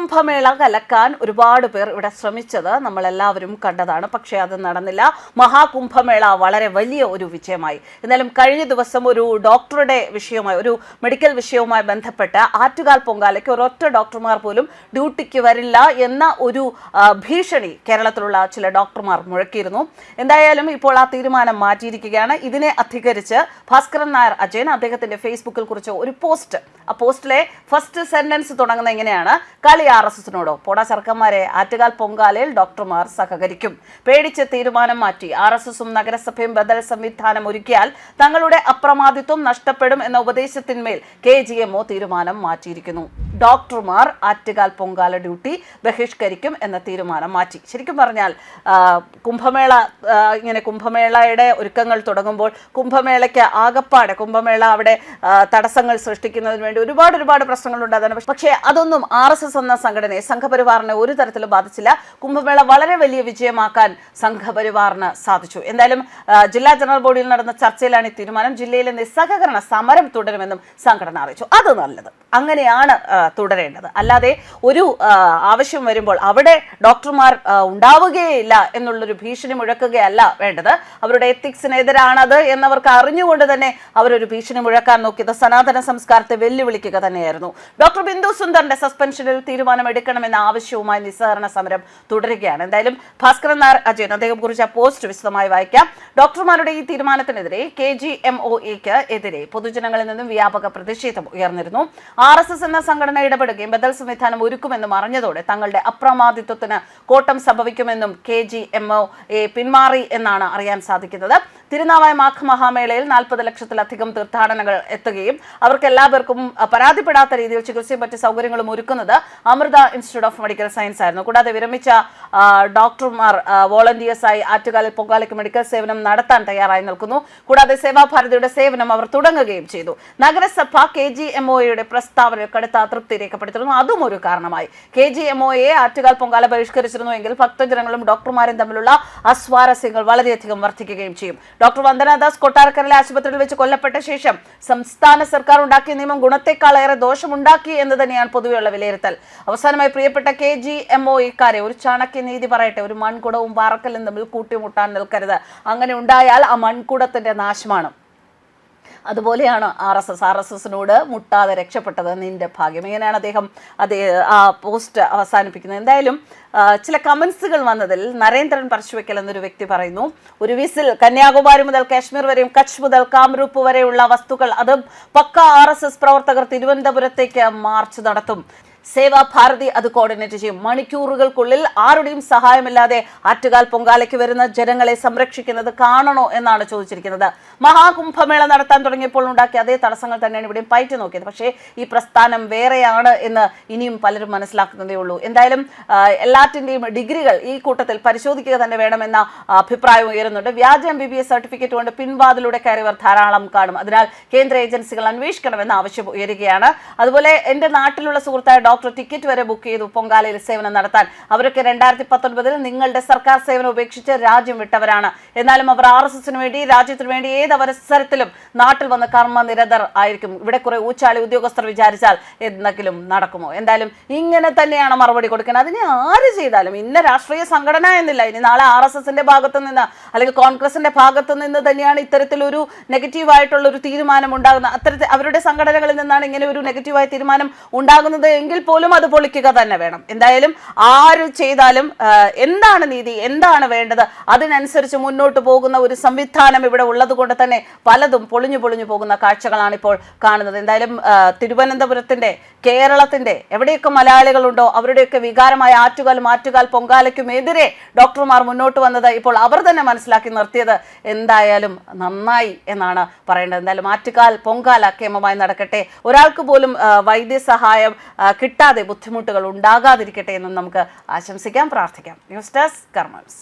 മഹാകുംഭമേള കലക്കാൻ ഒരുപാട് പേർ ഇവിടെ ശ്രമിച്ചത് നമ്മളെല്ലാവരും കണ്ടതാണ്. പക്ഷേ അത് നടന്നില്ല. മഹാകുംഭമേള വളരെ വലിയ ഒരു വിജയമായി. എന്നാലും കഴിഞ്ഞ ദിവസം ഒരു ഡോക്ടറുടെ വിഷയവുമായി, ഒരു മെഡിക്കൽ വിഷയവുമായി ബന്ധപ്പെട്ട് ആറ്റുകാൽ പൊങ്കാലയ്ക്ക് ഒരൊറ്റ ഡോക്ടർമാർ പോലും ഡ്യൂട്ടിക്ക് വരില്ല എന്ന ഒരു ഭീഷണി കേരളത്തിലുള്ള ചില ഡോക്ടർമാർ മുഴക്കിയിരുന്നു. എന്തായാലും ഇപ്പോൾ ആ തീരുമാനം മാറ്റിയിരിക്കുകയാണ്. ഇതിനെ അധികരിച്ച് ഭാസ്കരൻ നായർ അജയൻ അദ്ദേഹത്തിന്റെ ഫേസ്ബുക്കിൽ കുറിച്ച ഒരു പോസ്റ്റ്, ആ പോസ്റ്റിലെ ഫസ്റ്റ് സെന്റൻസ് തുടങ്ങുന്ന എങ്ങനെയാണ്: കളി RSSനോടോ, പോടാ സർക്കന്മാരെ, ആറ്റുകാൽ പൊങ്കാലയിൽ ഡോക്ടർമാർ സഹകരിക്കും. പേടിച്ച് തീരുമാനം മാറ്റി. RSSും നഗരസഭയും ബദൽ സംവിധാനം ഒരുക്കിയാൽ തങ്ങളുടെ അപ്രമാദിത്വം നഷ്ടപ്പെടും എന്ന ഉപദേശത്തിന്മേൽ KGMO തീരുമാനം മാറ്റിയിരിക്കുന്നു. ഡോക്ടർമാർ ആറ്റുകാൽ പൊങ്കാല ഡ്യൂട്ടി ബഹിഷ്കരിക്കും എന്ന തീരുമാനം മാറ്റി. ശരിക്കും പറഞ്ഞാൽ കുംഭമേളയുടെ ഒരുക്കങ്ങൾ തുടങ്ങുമ്പോൾ കുംഭമേളയ്ക്ക് ആകപ്പാടെ കുംഭമേള അവിടെ തടസ്സങ്ങൾ സൃഷ്ടിക്കുന്നതിന് വേണ്ടി ഒരുപാട് പ്രശ്നങ്ങളുണ്ട്. അതാണ്. പക്ഷേ അതൊന്നും RSS എന്ന സംഘടനയെ, സംഘപരിവാറിനെ ഒരു തരത്തിലും ബാധിച്ചില്ല. കുംഭമേള വളരെ വലിയ വിജയമാക്കാൻ സംഘപരിവാറിന് സാധിച്ചു. എന്തായാലും ജില്ലാ ജനറൽ ബോഡിയിൽ നടന്ന ചർച്ചയിലാണ് ഈ തീരുമാനം. ജില്ലയിലെ നിസ്സഹകരണ സമരം തുടരുമെന്നും സംഘടന അറിയിച്ചു. അത് നല്ലത്. അങ്ങനെയാണ് തുടരേണ്ടത്. അല്ലാതെ ഒരു ആവശ്യം വരുമ്പോൾ അവിടെ ഡോക്ടർമാർ ഉണ്ടാവുകയില്ല എന്നുള്ളൊരു ഭീഷണി മുഴക്കുകയല്ല വേണ്ടത്. അവരുടെ എത്തിക്സിനെതിരാണത് എന്നവർക്ക് അറിഞ്ഞുകൊണ്ട് തന്നെ അവരൊരു ഭീഷണി മുഴക്കാൻ നോക്കിയത് സനാതന സംസ്കാരത്തെ വെല്ലുവിളിക്കുക തന്നെയായിരുന്നു. ഡോക്ടർ ബിന്ദു സുന്ദറിന്റെ സസ്പെൻഷനിൽ തീരുമാനമെടുക്കണമെന്ന ആവശ്യവുമായി നിസ്സഹകരണ സമരം തുടരുകയാണ്. എന്തായാലും ഭാസ്കരൻ നായർ അജയൻ അദ്ദേഹം കുറിച്ച പോസ്റ്റ് വിശദമായി വായിക്കാം. ഡോക്ടർമാരുടെ ഈ തീരുമാനത്തിനെതിരെ KGMOAക്ക് എതിരെ പൊതുജനങ്ങളിൽ നിന്നും വ്യാപക പ്രതിഷേധം ഉയർന്നിരുന്നു. RSS എന്ന സംഘടന ഇടപെടുകയും ബദൽ സംവിധാനം ഒരുക്കുമെന്നും അറിഞ്ഞതോടെ തങ്ങളുടെ അപ്രമാദിത്വത്തിന് കോട്ടം സംഭവിക്കുമെന്നും KGMOA പിന്മാറി എന്നാണ് അറിയാൻ സാധിക്കുന്നത്. തിരുനാവായ മാഘമഹാമേളയിൽ 40 ലക്ഷത്തിലധികം തീർത്ഥാടനങ്ങൾ എത്തുകയും അവർക്ക് എല്ലാവർക്കും പരാതിപ്പെടാത്ത രീതിയിൽ ചികിത്സയും മറ്റ് സൗകര്യങ്ങളും ഒരുക്കുന്നത് Amrita institute of medical science ആയിരുന്നു. കൂടാതെ വിരമിച്ച ഡോക്ടർമാർ വോളണ്ടിയേഴ്സായി ആറ്റുകാലിൽ പൊങ്കാലയ്ക്ക് മെഡിക്കൽ സേവനം നടത്താൻ തയ്യാറായി നിൽക്കുന്നു. കൂടാതെ സേവാഭാരതിയുടെ സേവനം അവർ തുടങ്ങുകയും ചെയ്തു. നഗരസഭ KGMOAയുടെ പ്രസ്താവനയിൽ കടുത്ത അതൃപ്തി രേഖപ്പെടുത്തിയിരുന്നു. അതും ഒരു കാരണമായി. KGMOA ആറ്റുകാൽ പൊങ്കാല ബഹിഷ്കരിച്ചിരുന്നുവെങ്കിൽ ഭക്തജനങ്ങളും ഡോക്ടർമാരും തമ്മിലുള്ള അസ്വാരസ്യങ്ങൾ വളരെയധികം വർദ്ധിക്കുകയും ചെയ്യും. ഡോക്ടർ വന്ദനാദാസ് കൊട്ടാരക്കരയിലെ ആശുപത്രിയിൽ വെച്ച് കൊല്ലപ്പെട്ട ശേഷം സംസ്ഥാന സർക്കാർ ഉണ്ടാക്കിയ നിയമം ഗുണത്തെക്കാളേറെ ദോഷമുണ്ടാക്കി എന്ന് തന്നെയാണ് പൊതുവെയുള്ള വിലയിരുത്തൽ. അവസാനമായി പ്രിയപ്പെട്ട KGMOAക്കാരെ ഒരു ചാണക്യ നീതി പറയട്ടെ: ഒരു മൺകുടവും പാറക്കല്ലും തമ്മിൽ കൂട്ടിമുട്ടാൻ നിൽക്കരുത്. അങ്ങനെ ഉണ്ടായാൽ ആ മൺകുടത്തിന്റെ നാശമാണ്. അതുപോലെയാണ് RSSനോട് മുട്ടാതെ രക്ഷപ്പെട്ടത് നിന്റെ ഭാഗ്യം. ഇങ്ങനെയാണ് അദ്ദേഹം ആ പോസ്റ്റ് അവസാനിപ്പിക്കുന്നത്. എന്തായാലും ചില കമന്റ്സുകൾ വന്നതിൽ നരേന്ദ്രൻ പരശുവയ്ക്കൽ എന്നൊരു വ്യക്തി പറയുന്നു: ഒരു വിസിൽ കന്യാകുമാരി മുതൽ കാശ്മീർ വരെയും കച്ച് മുതൽ കാംരൂപ്പ് വരെയുള്ള വസ്തുക്കൾ, അതും പക്ക RSS പ്രവർത്തകർ തിരുവനന്തപുരത്തേക്ക് മാർച്ച് നടത്തും. സേവാഭാരതി അത് കോർഡിനേറ്റ് ചെയ്യും. മണിക്കൂറുകൾക്കുള്ളിൽ ആരുടെയും സഹായമില്ലാതെ ആറ്റുകാൽ പൊങ്കാലയ്ക്ക് വരുന്ന ജനങ്ങളെ സംരക്ഷിക്കുന്നത് കാണണോ എന്നാണ് ചോദിച്ചിരിക്കുന്നത്. മഹാകുംഭമേള നടത്താൻ തുടങ്ങിയപ്പോൾ ഉണ്ടാക്കിയ അതേ തടസ്സങ്ങൾ തന്നെയാണ് ഇവിടെയും പയറ്റി നോക്കിയത്. പക്ഷേ ഈ പ്രസ്ഥാനം വേറെയാണ് എന്ന് ഇനിയും പലരും മനസ്സിലാക്കുന്നതേ ഉള്ളൂ. എന്തായാലും എല്ലാറ്റിൻ്റെയും ഡിഗ്രികൾ ഈ കൂട്ടത്തിൽ പരിശോധിക്കുക തന്നെ വേണമെന്ന അഭിപ്രായം ഉയരുന്നുണ്ട്. വ്യാജ MBBS സർട്ടിഫിക്കറ്റ് കൊണ്ട് പിൻവാതിലൂടെ കയറിയവർ ധാരാളം കാണും. അതിനാൽ കേന്ദ്ര ഏജൻസികൾ അന്വേഷിക്കണമെന്ന ആവശ്യം ഉയരുകയാണ്. അതുപോലെ എൻ്റെ നാട്ടിലുള്ള സുഹൃത്തായ ഡോക്ടർ ടിക്കറ്റ് വരെ ബുക്ക് ചെയ്തു പൊങ്കാലയിൽ സേവനം നടത്താൻ. അവരൊക്കെ 2019 നിങ്ങളുടെ സർക്കാർ സേവനം ഉപേക്ഷിച്ച് രാജ്യം വിട്ടവരാണ്. എന്നാലും അവർ RSSന് വേണ്ടി, രാജ്യത്തിന് വേണ്ടി ഏത് അവസരത്തിലും നാട്ടിൽ വന്ന് കർമ്മനിരതർ ആയിരിക്കും. ഇവിടെ കുറെ ഊച്ചാളി ഉദ്യോഗസ്ഥർ വിചാരിച്ചാൽ എന്തെങ്കിലും നടക്കുമോ? എന്തായാലും ഇങ്ങനെ തന്നെയാണ് മറുപടി കൊടുക്കുന്നത്. അതിനെ ആര് ചെയ്താലും, ഇന്ന രാഷ്ട്രീയ സംഘടന എന്നില്ല, ഇനി നാളെ RSSന്റെ ഭാഗത്തു നിന്ന് അല്ലെങ്കിൽ കോൺഗ്രസിന്റെ ഭാഗത്തു നിന്ന് തന്നെയാണ് ഇത്തരത്തിലൊരു നെഗറ്റീവായിട്ടുള്ള ഒരു തീരുമാനം ഉണ്ടാകുന്നത്. അത്തരത്തിൽ അവരുടെ സംഘടനകളിൽ നിന്നാണ് ഇങ്ങനെ ഒരു നെഗറ്റീവായ തീരുമാനം ഉണ്ടാകുന്നത് എങ്കിൽ പോലും അത് പൊളിക്കുക തന്നെ വേണം. എന്തായാലും ആര് ചെയ്താലും എന്താണ് നീതി, എന്താണ് വേണ്ടത്, അതിനനുസരിച്ച് മുന്നോട്ട് പോകുന്ന ഒരു സംവിധാനം ഇവിടെ ഉള്ളത് കൊണ്ട് തന്നെ പലതും പൊളിഞ്ഞു പോകുന്ന കാഴ്ചകളാണ് ഇപ്പോൾ കാണുന്നത്. എന്തായാലും തിരുവനന്തപുരത്തിന്റെ, കേരളത്തിന്റെ എവിടെയൊക്കെ മലയാളികളുണ്ടോ അവരുടെയൊക്കെ വികാരമായ ആറ്റുകാൽ പൊങ്കാലയ്ക്കുമെതിരെ ഡോക്ടർമാർ മുന്നോട്ട് വന്നത് ഇപ്പോൾ അവർ തന്നെ മനസ്സിലാക്കി നിർത്തിയത് എന്തായാലും നന്നായി എന്നാണ് പറയേണ്ടത്. എന്തായാലും ആറ്റുകാൽ പൊങ്കാല കേമമായി നടക്കട്ടെ. ഒരാൾക്ക് പോലും വൈദ്യസഹായം കിട്ടാതെ ബുദ്ധിമുട്ടുകൾ ഉണ്ടാകാതിരിക്കട്ടെ എന്നും നമുക്ക് ആശംസിക്കാം, പ്രാർത്ഥിക്കാം. News desk കർമ്മസ്.